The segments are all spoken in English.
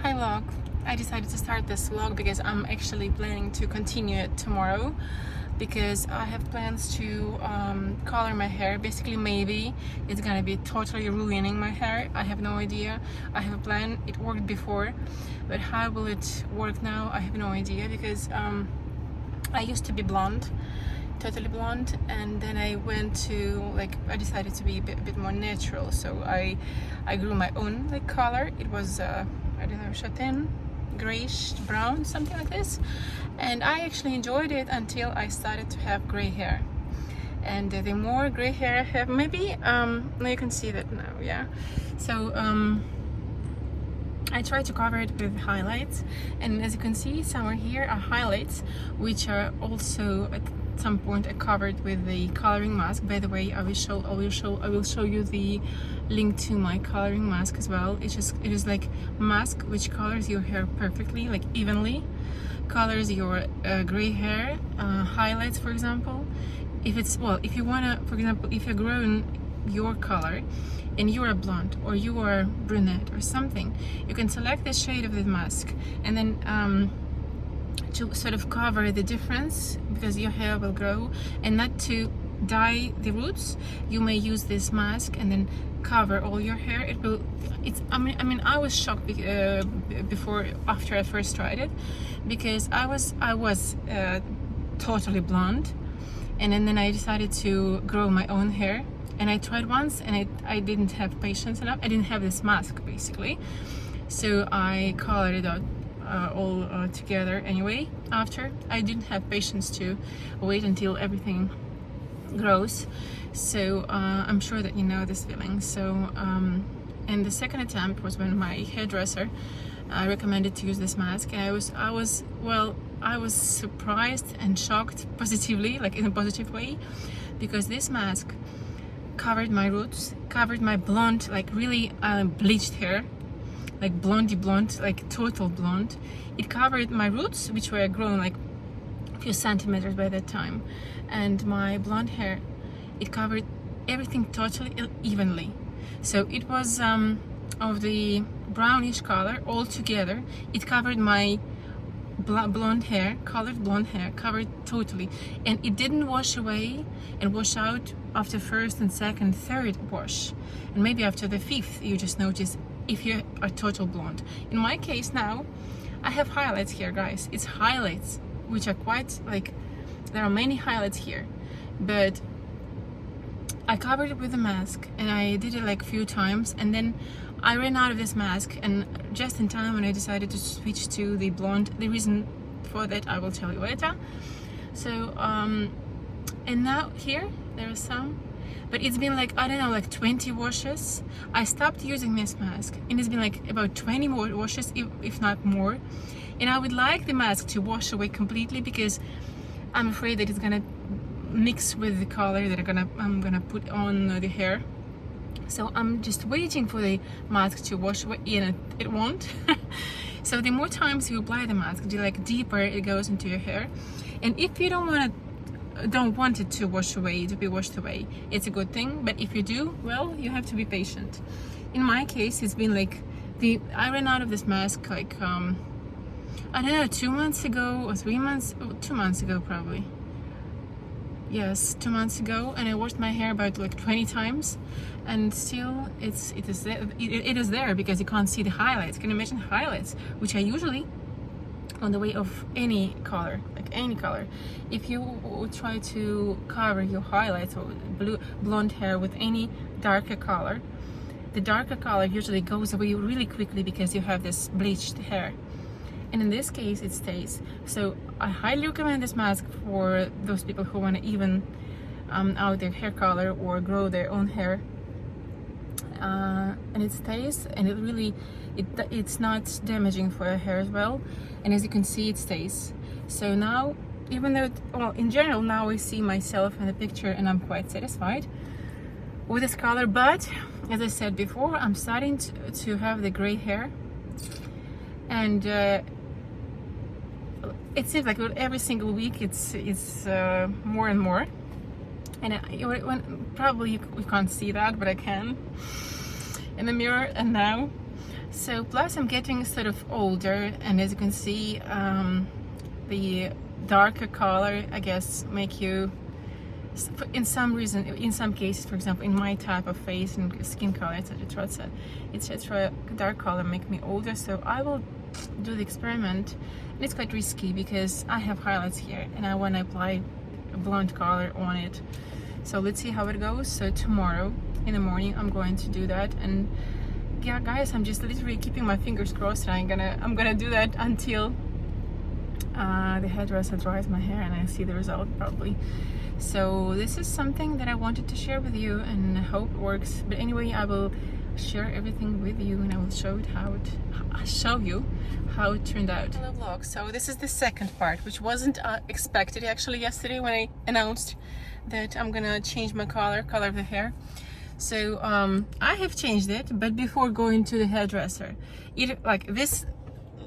Hi vlog. I decided to start this vlog because I'm actually planning to continue it tomorrow because I have plans to color my hair. Basically, maybe it's gonna be totally ruining my hair. I have no idea. I have a plan. It worked before, but how will it work now? I have no idea because I used to be blonde, totally blonde, and then I went to I decided to be a bit more natural, so I grew my own color. It was I don't know, châtain, grayish brown, something like this, and I actually enjoyed it until I started to have gray hair. And the more gray hair I have, maybe now you can see that now, yeah. So I try to cover it with highlights, and as you can see, somewhere here are highlights, which are also at some point I covered with the coloring mask. By the way, I will show you the link to my coloring mask as well. It is like mask which colors your hair perfectly, like evenly, colors your gray hair, highlights, for example. If you wanna, for example, if you're growing your color and you are blonde or you are brunette or something, you can select the shade of the mask and then to sort of cover the difference, because your hair will grow, and not to dye the roots, you may use this mask and then cover all your hair. I mean I was shocked after I first tried it, because I was totally blonde, and then I decided to grow my own hair. And I tried once and I didn't have patience enough. I didn't have this mask basically, so I colored it out all together anyway. After, I didn't have patience to wait until everything grows. So I'm sure that you know this feeling. So and the second attempt was when my hairdresser recommended to use this mask, and I was surprised and shocked positively, like in a positive way, because this mask covered my roots, covered my blonde, like really bleached hair, like blondie blonde, like total blonde. It covered my roots, which were grown like a few centimeters by that time, and my blonde hair. It covered everything totally evenly. So it was of the brownish color all together. It covered my blonde hair, colored blonde hair, covered totally, and it didn't wash away and wash out after first and second, third wash, and maybe after the fifth you just notice if you are total blonde. In my case now, I have highlights here, guys. It's highlights which are quite there are many highlights here, but I covered it with a mask and I did it like a few times, and then I ran out of this mask, and just in time when I decided to switch to the blonde. The reason for that I will tell you later. So and now here there are some, but it's been like, I don't know, like 20 washes. I stopped using this mask and it's been like about 20 more washes, if not more, and I would like the mask to wash away completely, because I'm afraid that it's gonna mix with the color that I'm gonna put on the hair. So I'm just waiting for the mask to wash away, and it won't. So the more times you apply the mask, the deeper it goes into your hair. And if you don't want it to wash away, to be washed away, it's a good thing. But if you do, well, you have to be patient. In my case, it's been I ran out of this mask I don't know, 2 months ago or 3 months, 2 months ago probably. Yes, 2 months ago, and I washed my hair about 20 times, and still it is there because you can't see the highlights. Can you imagine highlights, which are usually on the way of any color, any color. If you try to cover your highlights or blonde hair with any darker color, the darker color usually goes away really quickly because you have this bleached hair. And in this case it stays. So I highly recommend this mask for those people who want to even out their hair color or grow their own hair, and it stays, and it's not damaging for your hair as well, and as you can see, it stays. So now, even though in general now I see myself in the picture and I'm quite satisfied with this color, but as I said before, I'm starting to have the gray hair, and it seems like every single week it's more and more. And probably you can't see that, but I can in the mirror. And now So plus I'm getting sort of older, and as you can see, the darker color, I guess, make you, in some reason, in some cases, for example, in my type of face and skin color, etc., dark color make me older. So I will do the experiment, and it's quite risky because I have highlights here, and I want to apply a blonde color on it. So let's see how it goes. So tomorrow in the morning I'm going to do that, and yeah, guys, I'm just literally keeping my fingers crossed, and I'm gonna do that until the hairdresser dries my hair and I see the result probably. So this is something that I wanted to share with you, and I hope it works. But anyway, I will share everything with you, and I will show you how it turned out. Hello vlog. So this is the second part, which wasn't expected actually yesterday when I announced that I'm gonna change my color of the hair. So I have changed it, but before going to the hairdresser, like this,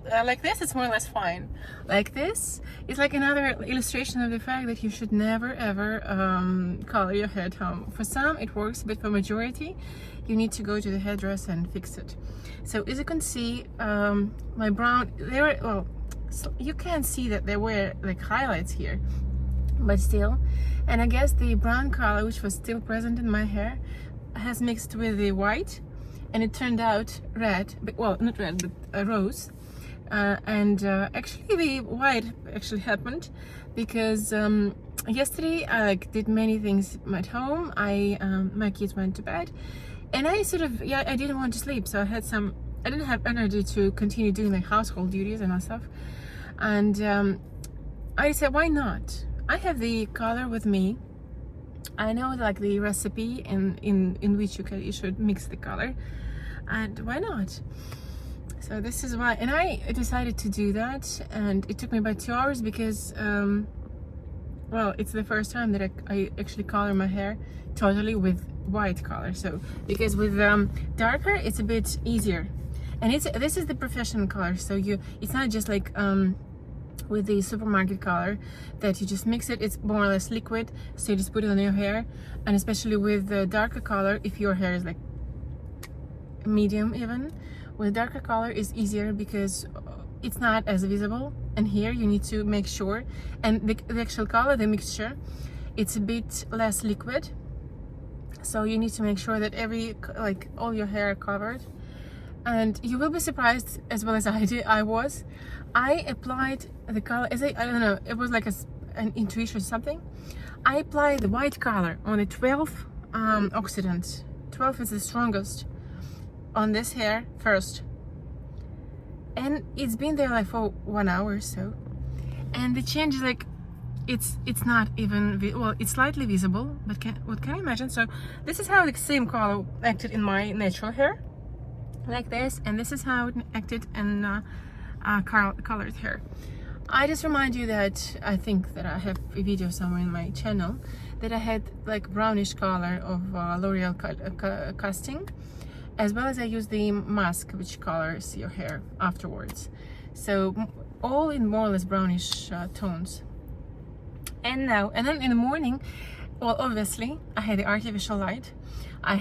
it's more or less fine. Like this, it's like another illustration of the fact that you should never ever color your hair at home. For some it works, but for majority you need to go to the hairdresser and fix it. So as you can see, my brown, so you can see that there were like highlights here, but still, and I guess the brown color which was still present in my hair has mixed with the white, and it turned out red, but, well, not red, but rose. Actually the white actually happened because yesterday I did many things at home. My kids went to bed, and I I didn't want to sleep, so I didn't have energy to continue doing the household duties and all stuff, and I said, why not? I have the color with me. I know like the recipe in which you should mix the color, and why not? So this is why, and I decided to do that, and it took me about 2 hours because well, it's the first time that I actually color my hair totally with white color. So because with darker it's a bit easier, and this is the professional color, so it's not just like with the supermarket color that you just mix it. It's more or less liquid, so you just put it on your hair. And especially with the darker color, if your hair is like medium, even with darker color is easier because it's not as visible, and here you need to make sure, and the actual color, the mixture, it's a bit less liquid, so you need to make sure that all your hair covered. And you will be surprised, as well as I applied the color as I don't know, it was like an intuition or something. I applied the white color on the 12th oxidant. 12 is the strongest on this hair first, and it's been there like for 1 hour or so, and the change is like it's not even well, it's slightly visible, but what can you imagine? So this is how the same color acted in my natural hair, like this, and this is how it acted in colored hair. I just remind you that I think that I have a video somewhere in my channel that I had like brownish color of Loreal casting, as well as I use the mask which colors your hair afterwards. So all in more or less brownish tones. And then in the morning, well, obviously I had the artificial light. I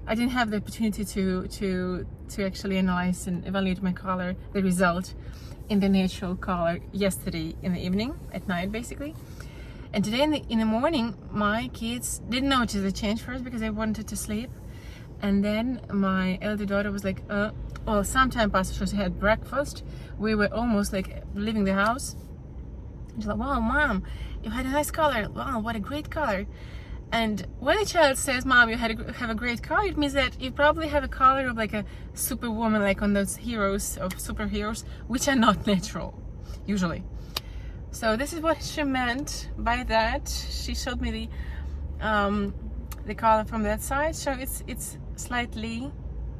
didn't have the opportunity to actually analyze and evaluate my color, the result in the natural color yesterday in the evening, at night basically. And today in the morning, my kids didn't notice the change first because they wanted to sleep. And then my elder daughter was like, well, sometime past she had breakfast. We were almost like leaving the house. She's like, wow, Mom, you had a nice color. Wow, what a great color. And when a child says, Mom, you have a great color, it means that you probably have a color of like a superwoman, like on those heroes of superheroes, which are not natural, usually. So this is what she meant by that. She showed me the color from that side. So it's slightly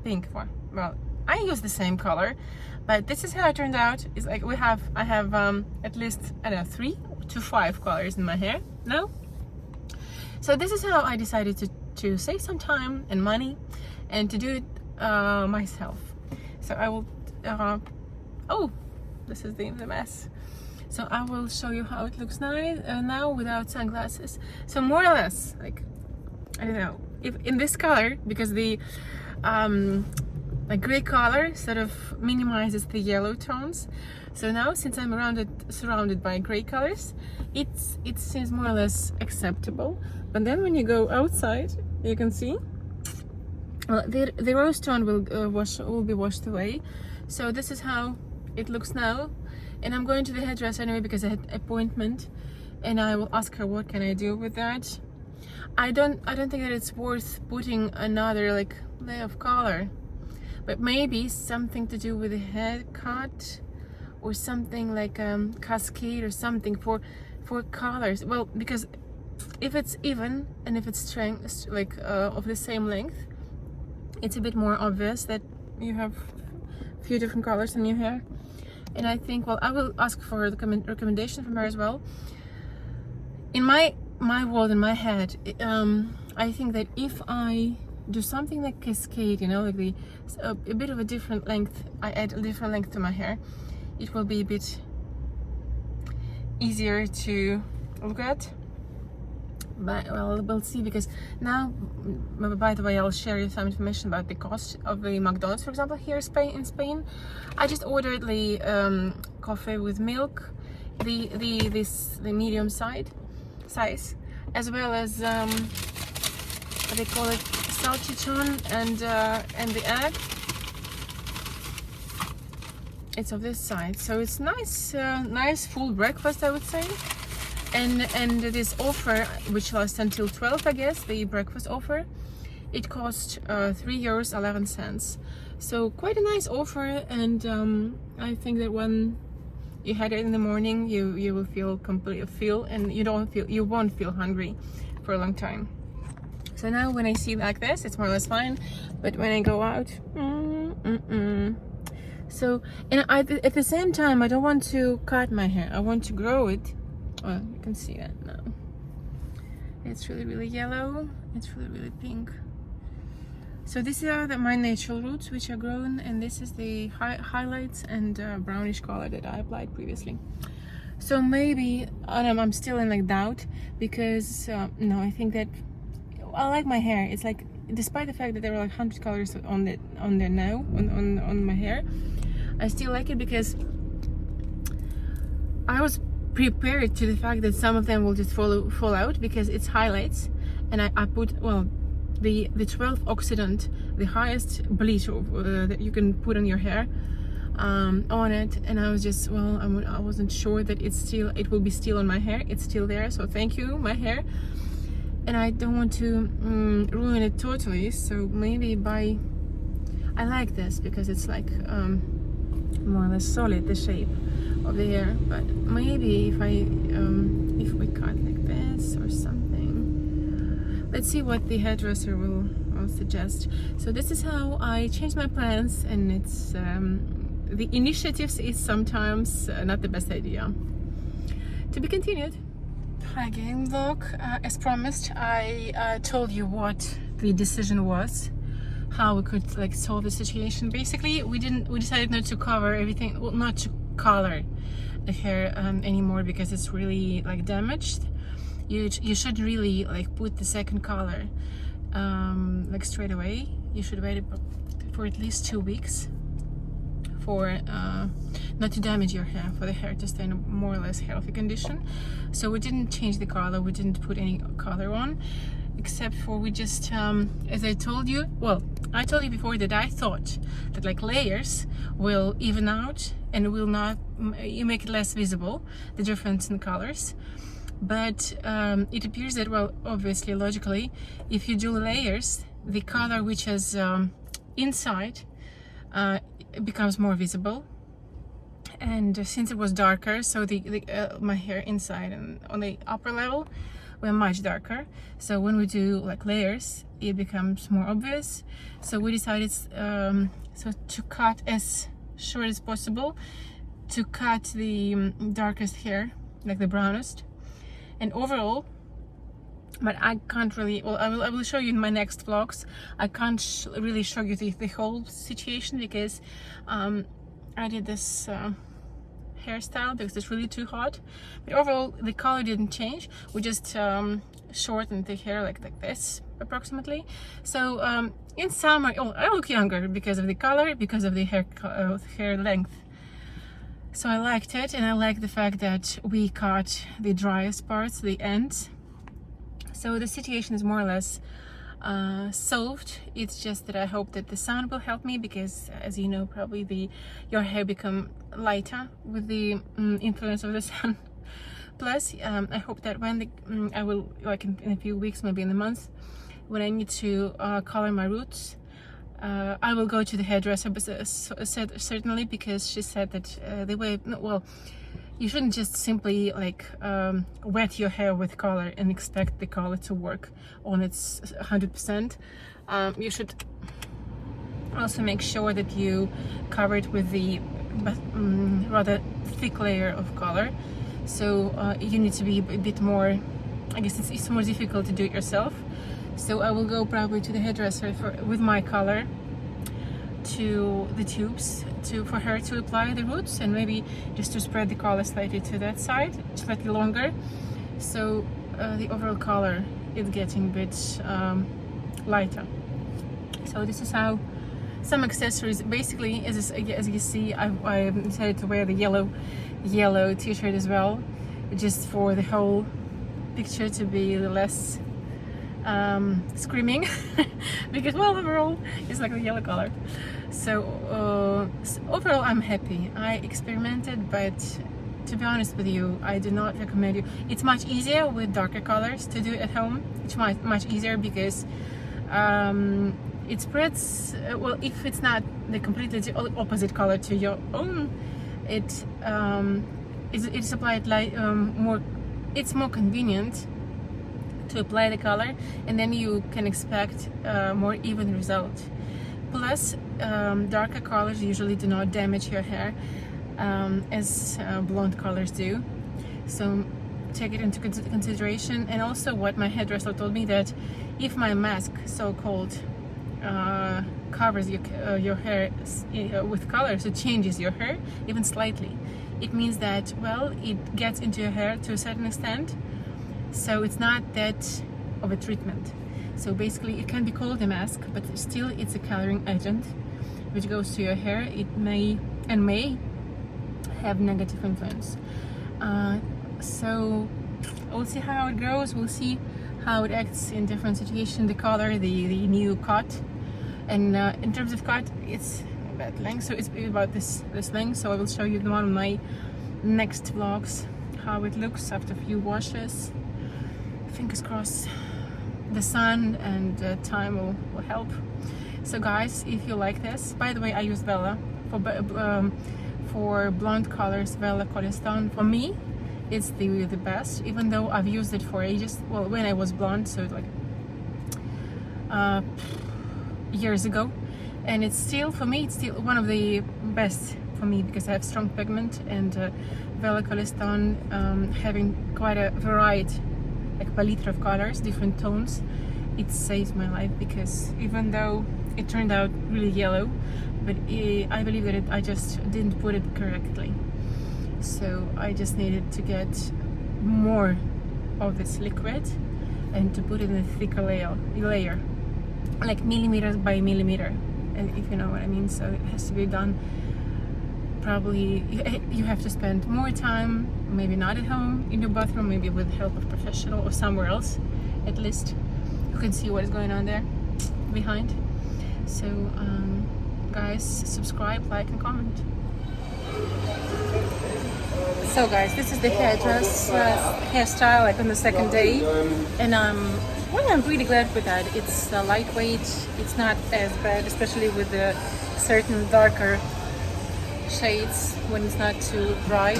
pink. Well, I use the same color, but this is how it turned out. It's like I have at least, I don't know, 3 to 5 colors in my hair now. So this is how I decided to save some time and money and to do it myself. So I will, oh, this is the mess. So I will show you how it looks now without sunglasses. So more or less, like, I don't know, if in this color, because the like gray color sort of minimizes the yellow tones. So now, since I'm surrounded by gray colors, it seems more or less acceptable. But then when you go outside, you can see, well, the rose tone will be washed away. So this is how it looks now. And I'm going to the hairdresser anyway because I had an appointment, and I will ask her what can I do with that. I don't think that it's worth putting another like layer of color, but maybe something to do with the haircut, or something like cascade or something for colors. Well, because if it's even and if it's strength like of the same length, it's a bit more obvious that you have a few different colors in your hair. And I think, well, I will ask for a recommendation from her as well. In my world, in my head, I think that if I do something like cascade, you know, like a bit of a different length, I add a different length to my hair, it will be a bit easier to look at. But well, we'll see, because now, by the way, I'll share you some information about the cost of the McDonald's, for example, here in Spain. I just ordered the coffee with milk, the medium size, as well as they call it salchichon and the egg. It's of this side, so it's nice, nice full breakfast, I would say. And this offer, which lasts until 12, I guess, the breakfast offer, it cost €3.11. So quite a nice offer, and I think that when you had it in the morning, you will feel and you won't feel hungry for a long time. So now when I see like this, it's more or less fine, but when I go out, So, and at the same time, I don't want to cut my hair. I want to grow it. Well, you can see that now. It's really yellow. It's really pink. So these are my natural roots which are grown, and this is the highlights and brownish color that I applied previously. So maybe I'm still in like doubt, because no, I think that I like my hair. It's like, despite the fact that there are like 100 colors on there now on my hair, I still like it because I was prepared to the fact that some of them will just fall out because it's highlights, and I put, well, the 12th oxidant, the highest bleach that you can put on your hair, on it, and I was just, well, I wasn't sure that it will be still on my hair. It's still there, so thank you, my hair. And I don't want to ruin it totally, so maybe I like this because it's like more or less solid, the shape of the hair. But maybe if we cut like this or something, let's see what the hairdresser will suggest. So this is how I change my plans, and it's the initiatives is sometimes not the best idea. To be continued. Hi again, vlog. As promised, I told you what the decision was, how we could like solve the situation. Basically, we decided not to cover everything, well, not to color the hair anymore, because it's really like damaged. You should really like put the second color like straight away. You should wait for at least 2 weeks for not to damage your hair, for the hair to stay in a more or less healthy condition. So we didn't change the color, we didn't put any color on, except for we just, as I told you, well, I told you before that I thought that like layers will even out and will not, you make it less visible, the difference in colors. But it appears that, well, obviously, logically, if you do layers, the color which is inside it becomes more visible, and since it was darker, so my hair inside and on the upper level were much darker. So when we do like layers, it becomes more obvious. So we decided so to cut as short as possible, to cut the darkest hair, like the brownest, and overall. But I can't really, well, I will show you in my next vlogs. I can't really show you the whole situation, because I did this hairstyle because it's really too hot. But overall, the color didn't change. We just short and thick hair, like this approximately. So in summer, oh, I look younger because of the color, because of the hair length. So I liked it, and I like the fact that we cut the driest parts, the ends. So the situation is more or less solved. It's just that I hope that the sun will help me, because as you know, probably your hair become lighter with the influence of the sun. Plus I hope that when I will, like in a few weeks, maybe in a month, when I need to color my roots, I will go to the hairdresser, certainly, because she said that the way, well, you shouldn't just simply like wet your hair with color and expect the color to work on its 100%. You should also make sure that you cover it with the rather thick layer of color. So you need to be a bit more, I guess it's more difficult to do it yourself. So I will go probably to the hairdresser with my color to the tubes for her to apply the roots, and maybe just to spread the color slightly to that side, slightly longer, so the overall color is getting a bit lighter. So this is how some accessories, basically, as you see, I decided to wear the yellow t-shirt as well, just for the whole picture to be less screaming because, well, overall it's like the yellow color. So overall I'm happy. I experimented, but to be honest with you, I do not recommend you. It's much easier with darker colors to do it at home. It's much easier because it spreads, well, if it's not the completely opposite color to your own, it's applied like it's more convenient to apply the color, and then you can expect more even result. Plus darker colors usually do not damage your hair as blonde colors do, so take it into consideration. And also what my hairdresser told me, that if my mask, so-called, covers your hair with color, so changes your hair even slightly, it means that, well, it gets into your hair to a certain extent, so it's not that of a treatment. So basically it can be called a mask, but still it's a coloring agent which goes to your hair. It may have negative influence. So we'll see how it goes. We'll see how it acts in different situations, the color, the new cut. And in terms of cut, it's about length, so it's about this length. So I will show you the one of my next vlogs, how it looks after a few washes. Fingers crossed the sun and time will help. So guys, if you like this, by the way, I use Wella for blonde colors. Wella Koleston, for me, it's the best, even though I've used it for ages. Well, when I was blonde, so like years ago, and it's still, for me, it's still one of the best for me, because I have strong pigment, and Wella Koleston, having quite a variety, like palette of colors, different tones, it saved my life, because even though it turned out really yellow, but I believe that I just didn't put it correctly. So I just needed to get more of this liquid and to put it in a thicker layer, like millimeter by millimeter, and if you know what I mean. So it has to be done probably, you have to spend more time, maybe not at home in your bathroom, maybe with the help of a professional or somewhere else. At least you can see what is going on there behind. So guys, subscribe, like and comment. So guys, this is the hairstyle, like on the second day, and well, I'm really glad with that. It's lightweight, it's not as bad, especially with the certain darker shades when it's not too bright.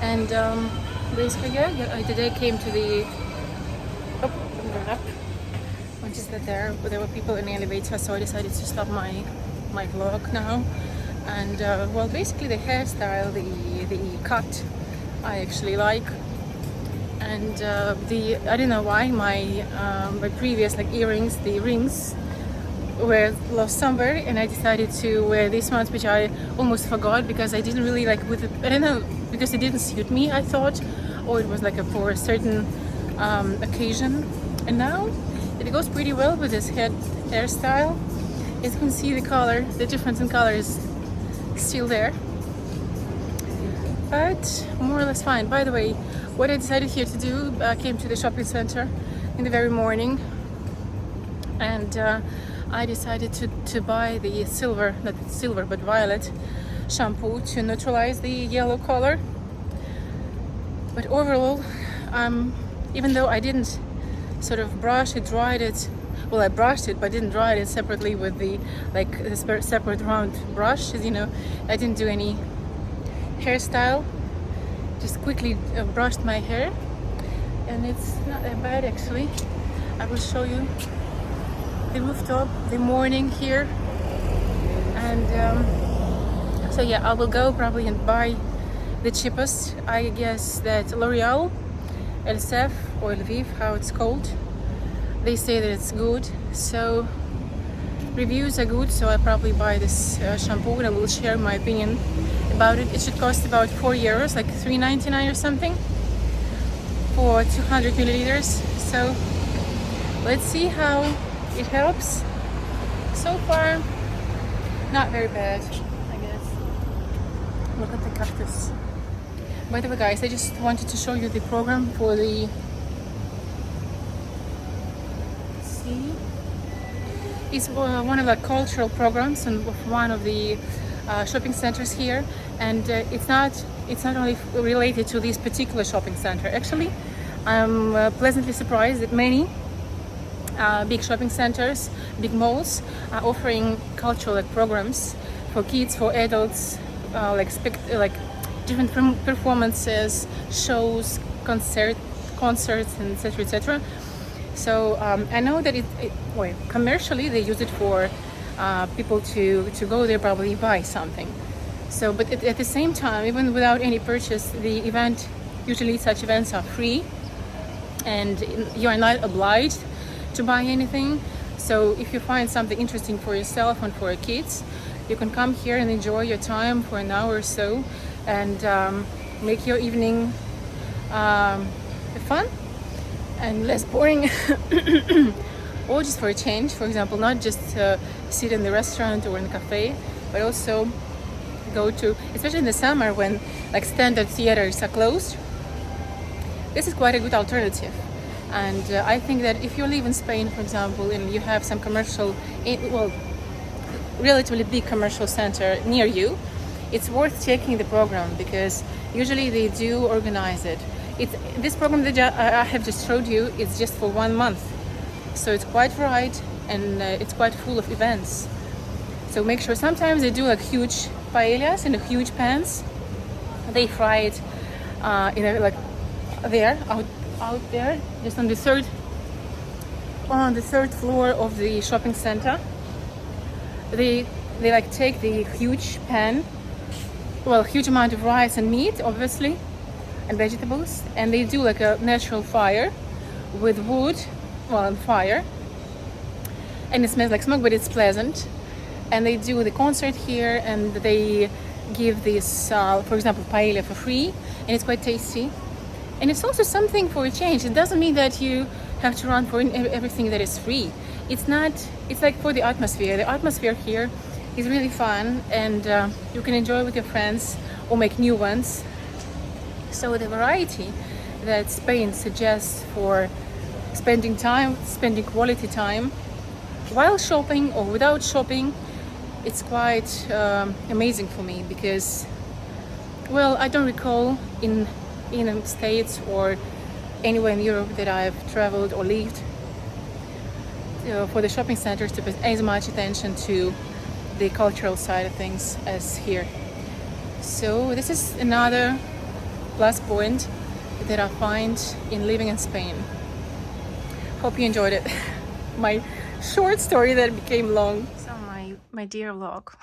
And basically, yeah, I today came to the which is that there were people in the elevator, so I decided to stop my vlog now. And well, basically the hairstyle, the cut, I actually like. And I don't know why my previous earrings, the rings, were lost somewhere, and I decided to wear these ones, which I almost forgot because I didn't really like with it. I don't know, because it didn't suit me, I thought, or it was like for a certain occasion, and now it goes pretty well with this hairstyle. As you can see, the color, the difference in color is still there, but more or less fine. By the way, what I decided here to do, I came to the shopping center in the very morning, and I decided to buy the silver, not silver but violet shampoo to neutralize the yellow color. But overall, even though I didn't sort of brush it, dried it, well, I brushed it but didn't dry it separately with the separate round brush, as you know, I didn't do any hairstyle, just quickly brushed my hair, and it's not that bad actually. I will show you the rooftop, the morning here, and so yeah, I will go probably and buy the cheapest. I guess that Loreal, Elvive or Elvive, how it's called, they say that it's good, so reviews are good, so I probably buy this shampoo, and I will share my opinion about it. It should cost about €4, like $3.99 or something for 200 milliliters. So let's see how it helps. So far, not very bad, I guess. Look at the cactus. By the way, guys, I just wanted to show you the program for the... See? It's one of the cultural programs and one of the shopping centers here, and it's not only related to this particular shopping center. Actually, I'm pleasantly surprised that many big shopping centers, big malls are offering cultural programs for kids, for adults, like different performances, shows, concerts, and etc., etc. So I know that well, commercially they use it for people to go there, probably buy something. So, but at the same time, even without any purchase, the event, usually such events are free, and you are not obliged to buy anything. So if you find something interesting for yourself and for your kids, you can come here and enjoy your time for an hour or so, and make your evening fun and less boring. Or just for a change, for example, not just sit in the restaurant or in the cafe, but also go to, especially in the summer when like standard theaters are closed, this is quite a good alternative. And I think that if you live in Spain, for example, and you have some commercial, well, relatively big commercial center near you, it's worth checking the program, because usually they do organize it. This program that I have just showed you is just for 1 month, so it's quite right, and it's quite full of events. So make sure. Sometimes they do like huge paellas in huge pans. They fry it in a, like there out there, just on the third floor of the shopping center. They like take the huge pan, well, huge amount of rice and meat, obviously, and vegetables, and they do like a natural fire with wood, well, on fire, and it smells like smoke, but it's pleasant. And they do the concert here, and they give this, for example, paella for free, and it's quite tasty. And it's also something for a change. It doesn't mean that you have to run for everything that is free. It's not. It's like for the atmosphere. The atmosphere here is really fun, and you can enjoy with your friends or make new ones. So the variety that Spain suggests for spending quality time while shopping or without shopping, it's quite amazing for me, because, well, I don't recall in the States or anywhere in Europe that I've traveled or lived for the shopping centers to pay as much attention to the cultural side of things as here. So this is another plus point that I find in living in Spain. Hope you enjoyed it. My short story that became long. So my dear vlog.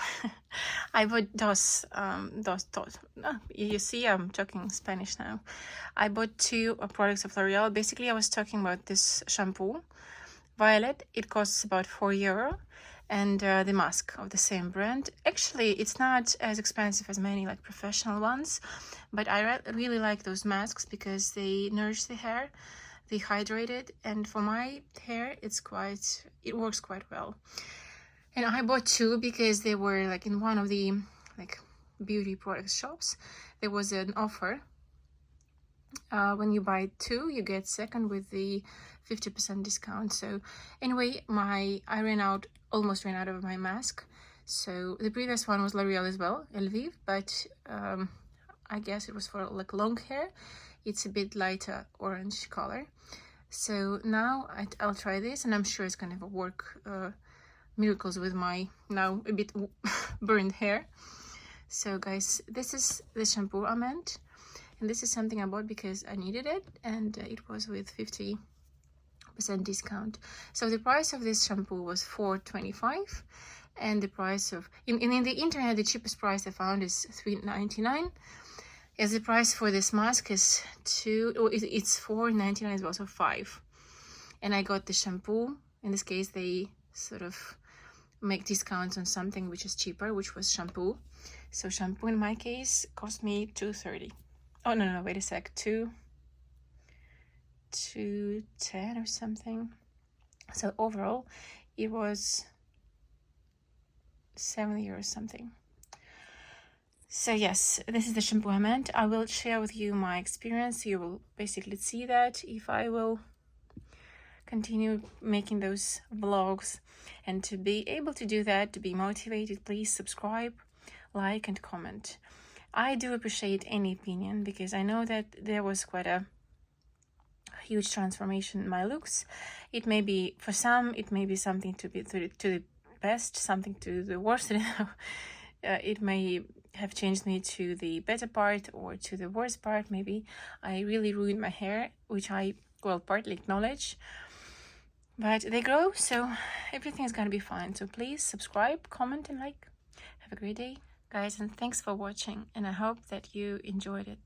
I bought dos. You see, I'm talking Spanish now. I bought 2 products of L'Oreal. Basically, I was talking about this shampoo, Violet. It costs about €4, and the mask of the same brand. Actually, it's not as expensive as many like professional ones, but I really like those masks because they nourish the hair dehydrated, and for my hair it works quite well. And I bought two because they were like in one of the like beauty product shops. There was an offer. When you buy two, you get second with the 50% discount. So anyway, I almost ran out of my mask. So the previous one was Loreal as well, Elvive, but I guess it was for like long hair. It's a bit lighter orange color. So now I'll try this, and I'm sure it's gonna work miracles with my now a bit burned hair. So guys, this is the shampoo I meant, and this is something I bought because I needed it, and it was with 50% discount. So the price of this shampoo was $4.25, and the price of in the internet, the cheapest price I found is $3.99. As the price for this mask is it's $4.99 as well, so $5. And I got the shampoo. In this case, they sort of make discounts on something which is cheaper, which was shampoo. So shampoo in my case cost me $2.30. Oh no, wait a sec, $2.10 or something. So overall, it was €70 or something. So yes, this is the shampoo I meant. I will share with you my experience. You will basically see that if I will continue making those vlogs. And to be able to do that, to be motivated, please subscribe, like, and comment. I do appreciate any opinion, because I know that there was quite a huge transformation in my looks. It may be, for some, it may be something to the best, something to the worst. It may have changed me to the better part or to the worst part. Maybe I really ruined my hair, which I, well, partly acknowledge. But they grow, so everything is gonna be fine. So please subscribe, comment, and like. Have a great day, guys, and thanks for watching, and I hope that you enjoyed it.